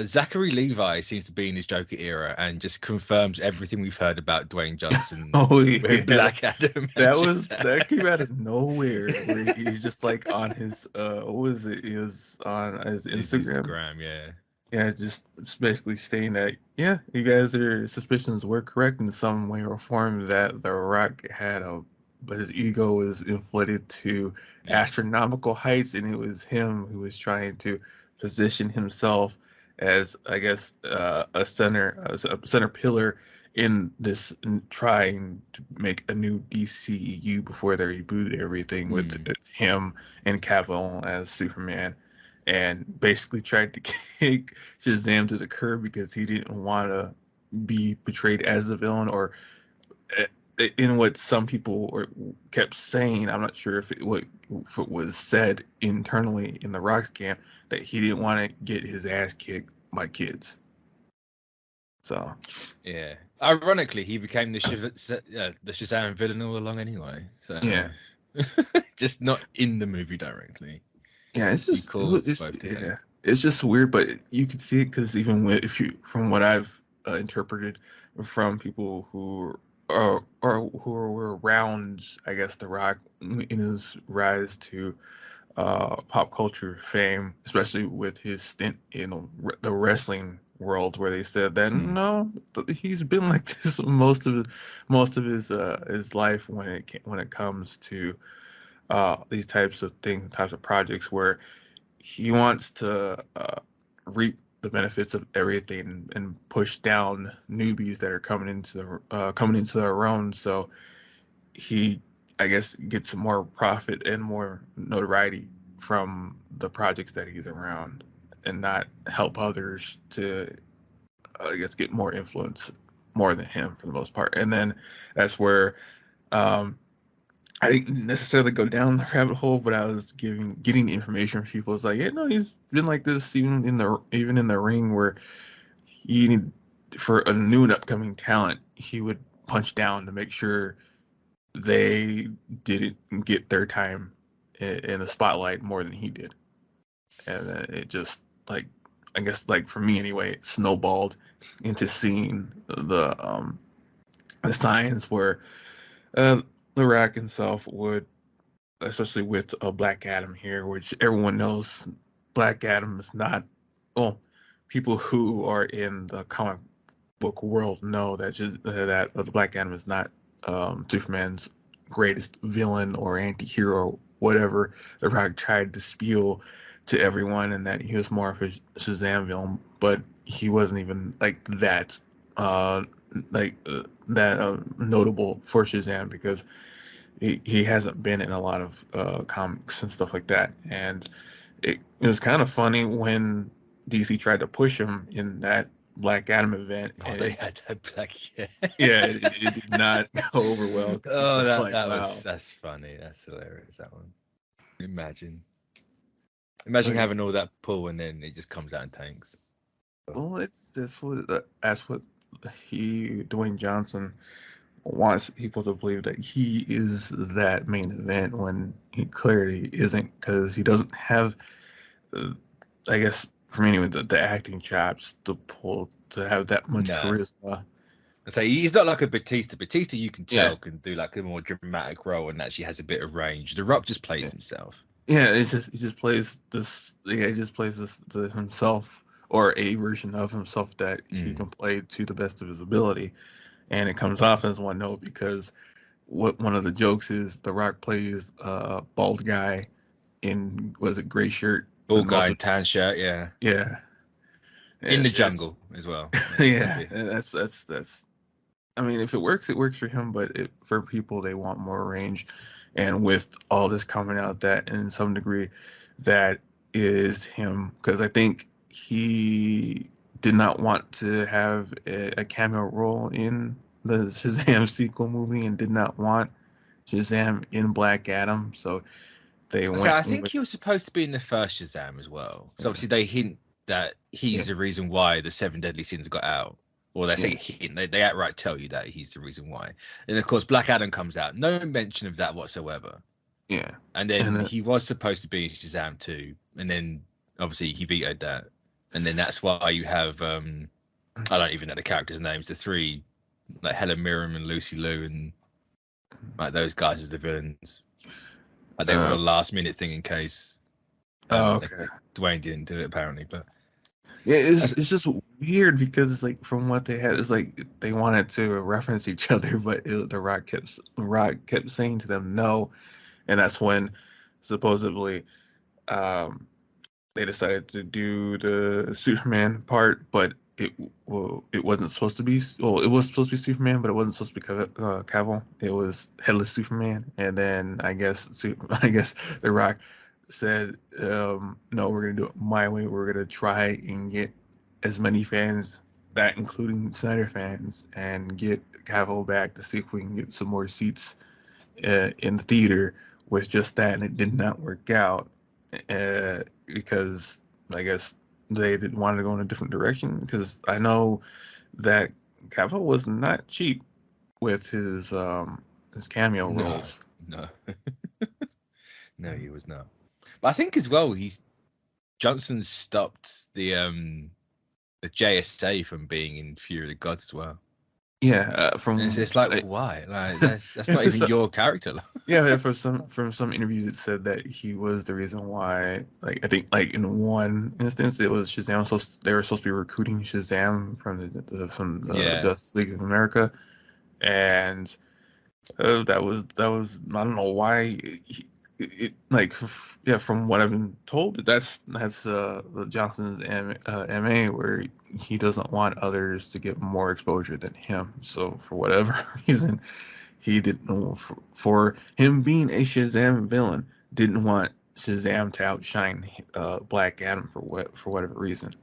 Zachary Levi seems to be in his Joker era and just confirms everything we've heard about Dwayne Johnson Oh with yeah, Black Adam. that came out of nowhere. Where he's just like on his what was it? He was on his His Instagram. Instagram, yeah. Yeah, just basically stating that yeah, you guys are suspicions were correct in some way or form that The Rock had but his ego was inflated to Yeah. astronomical heights, and it was him who was trying to position himself as, I guess, a center pillar in this, in trying to make a new DCEU before they rebooted everything with Mm. him and Cavill as Superman, and basically tried to kick Shazam to the curb because he didn't want to be portrayed as a villain, or uh, in what some people kept saying. I'm not sure if it was said internally in the Rock's camp that he didn't want to get his ass kicked by kids. So Yeah. Ironically, he became the Shazam villain all along anyway. So yeah, just not in the movie directly. yeah, it's He just caused both to yeah, tank. it's just weird, but you could see it because even if you, from what I've interpreted from people who are or who were around, I guess, The Rock in his rise to pop culture fame, especially with his stint in the wrestling world, where they said that Mm. no, he's been like this most of his life when it comes to these types of projects, where he wants to reap the benefits of everything and push down newbies that are coming into their own. So he, I guess, gets more profit and more notoriety from the projects that he's around, and not help others to, I guess, get more influence more than him for the most part. And then that's where um, I didn't necessarily go down the rabbit hole, but I was getting information from people. It's like, yeah, no, he's been like this even in the ring, where he need, for a new and upcoming talent, he would punch down to make sure they didn't get their time in the spotlight more than he did. And then it just, like, I guess, like, for me anyway, it snowballed into seeing the signs where the Rock himself would, especially with a Black Adam here, which everyone knows Black Adam is not, well, people who are in the comic book world know that the Black Adam is not Superman's greatest villain or anti-hero, whatever the Rock tried to spiel to everyone, and that he was more of a Shazam villain, but he wasn't even uh, notable for Shazam, because he hasn't been in a lot of comics and stuff like that. And it was kind of funny when DC tried to push him in that Black Adam event, Oh, they and had that black. Yeah. yeah, it did not go over well, because people Oh, were that like, that was "Wow." that's funny. That's hilarious. That one. Imagine Okay. having all that pull and then it just comes out in tanks. Well, that's what Dwayne Johnson wants people to believe, that he is that main event, when he clearly isn't, because he doesn't have, uh, I guess, for me anyway, the acting chops to pull to have that much No. charisma. So he's not like a Batista. Batista, you can Yeah, tell, can do like a more dramatic role and actually has a bit of range. The Rock just plays yeah, himself. yeah. It's just he just plays this. Yeah, he just plays this himself, or a version of himself that he Mm. can play to the best of his ability, and it comes off as one note, because what one of the jokes is, The Rock plays a bald guy in, was it, gray shirt, Ball but guy most in of, tan shirt, yeah. yeah, In yeah, the it's jungle as well. Yeah, gotta yeah, be. that's. I mean, if it works for him, but for people, they want more range, and with all this coming out, that in some degree, that is him, because I think he did not want to have a cameo role in the Shazam sequel movie, and did not want Shazam in Black Adam, so they So went I think with, he was supposed to be in the first Shazam as well. So yeah, obviously they hint that yeah, he's the reason why the seven deadly sins got out. Or they yeah, say hint, they outright tell you that he's the reason why. And of course Black Adam comes out. No mention of that whatsoever. yeah, And and then he was supposed to be in Shazam 2. And then obviously he vetoed that. And then that's why you have I don't even know the characters' names. The three, like Helen Mirren and Lucy Liu, and like those guys as the villains. Like they were a last minute thing in case. Okay. Dwayne didn't do it apparently, but yeah, it's just weird because it's like from what they had, it's like they wanted to reference each other, but the Rock kept saying to them no, and that's when supposedly they decided to do the Superman part, but it wasn't supposed to be. Well, it was supposed to be Superman, but it wasn't supposed to be Cavill. It was Headless Superman, and then I guess The Rock said, "No, we're gonna do it my way. We're gonna try and get as many fans, that including Snyder fans, and get Cavill back to see if we can get some more seats in the theater with just that." And it did not work out because I guess they didn't want to go in a different direction. Because I know that Cavill was not cheap with his cameo roles. No, no, he was not. But I think as well, Johnson stopped the JSA from being in Fury of the Gods as well. Yeah, And it's like why? Like that's not even your character. Yeah, from some interviews it said that he was the reason why. Like I think like in one instance it was Shazam. They were supposed to be recruiting Shazam from the Justice League of America, and that was I don't know why. From what I've been told, that's Johnson's MA, where he doesn't want others to get more exposure than him. So for whatever reason, he didn't know, for him being a Shazam villain, didn't want Shazam to outshine Black Adam for whatever reason.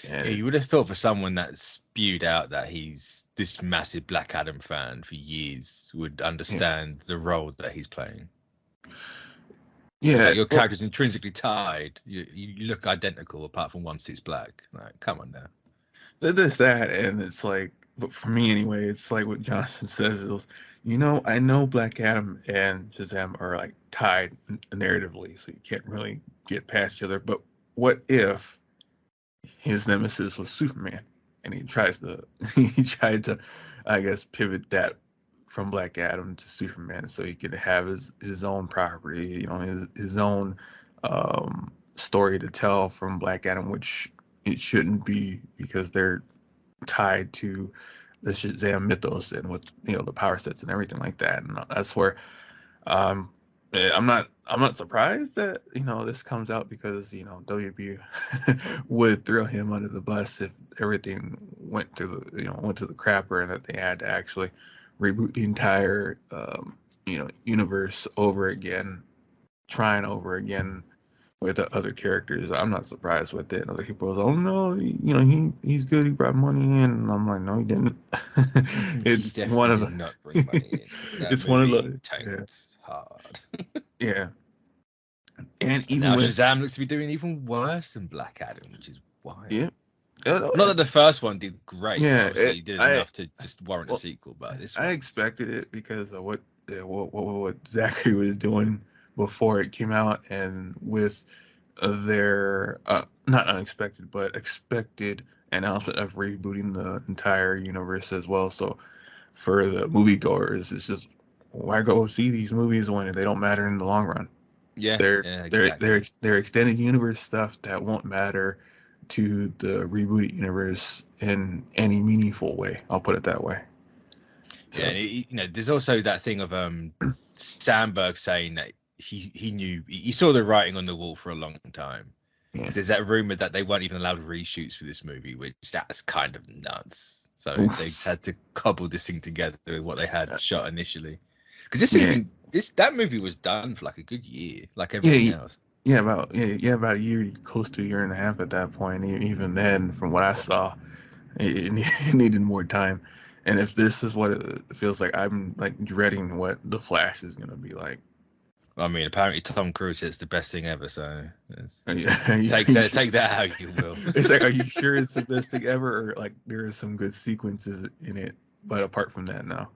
Yeah, you would have thought for someone that spewed out that he's this massive Black Adam fan for years would understand the role that he's playing. Yeah, like your character's intrinsically tied. You look identical apart from one suit's black. Like, come on now. There's that, and it's like, but for me anyway, it's like what Johnson says is, I know Black Adam and Shazam are like tied narratively, so you can't really get past each other. But what if his nemesis was Superman, and he tried to, I guess, pivot that from Black Adam to Superman, so he could have his own property, his own story to tell from Black Adam, which it shouldn't be because they're tied to the Shazam mythos and with the power sets and everything like that. And that's where I'm not surprised that this comes out, because WB would throw him under the bus if everything went to the crapper, and that they had to actually reboot the entire universe over again, trying over again with the other characters. I'm not surprised with it. Other people go, "Oh no, he's good. He brought money in." And I'm like, no, he didn't. It's he one of the. Did not bring money in. It's one of the tanked hard. Yeah. And even now with Shazam looks to be doing even worse than Black Adam, which is wild. Yeah. Not that the first one did great. Yeah, Obviously, he did enough to just warrant a sequel. But this one, I expected it because of what Zachary was doing before it came out, and with their not unexpected but expected announcement of rebooting the entire universe as well. So for the moviegoers, it's just, why go see these movies when they don't matter in the long run? Yeah, they're extended universe stuff that won't matter to the rebooted universe in any meaningful way. I'll put it that way. So. Yeah, there's also that thing of Sandberg saying that he knew, he saw the writing on the wall for a long time. Yeah. There's that rumor that they weren't even allowed reshoots for this movie, which that's kind of nuts. So they had to cobble this thing together with what they had shot initially. Because that movie was done for like a good year, like everything else. About a year, close to a year and a half at that point. Even then, from what I saw, it needed more time. And if this is what it feels like, I'm like dreading what The Flash is gonna be like. I mean, apparently Tom Cruise said it's the best thing ever. So take that how you will. It's like, are you sure it's the best thing ever, or like there are some good sequences in it, but apart from that, no.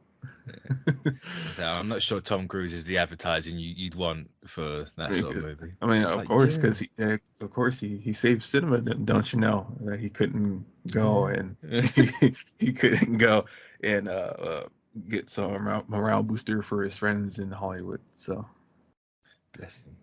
So I'm not sure Tom Cruise is the advertising you'd want for that sort of movie. I mean, It's of like, course, yeah. because he saved cinema. Don't you know that he couldn't go and he couldn't go and get some morale booster for his friends in Hollywood. So Bless him.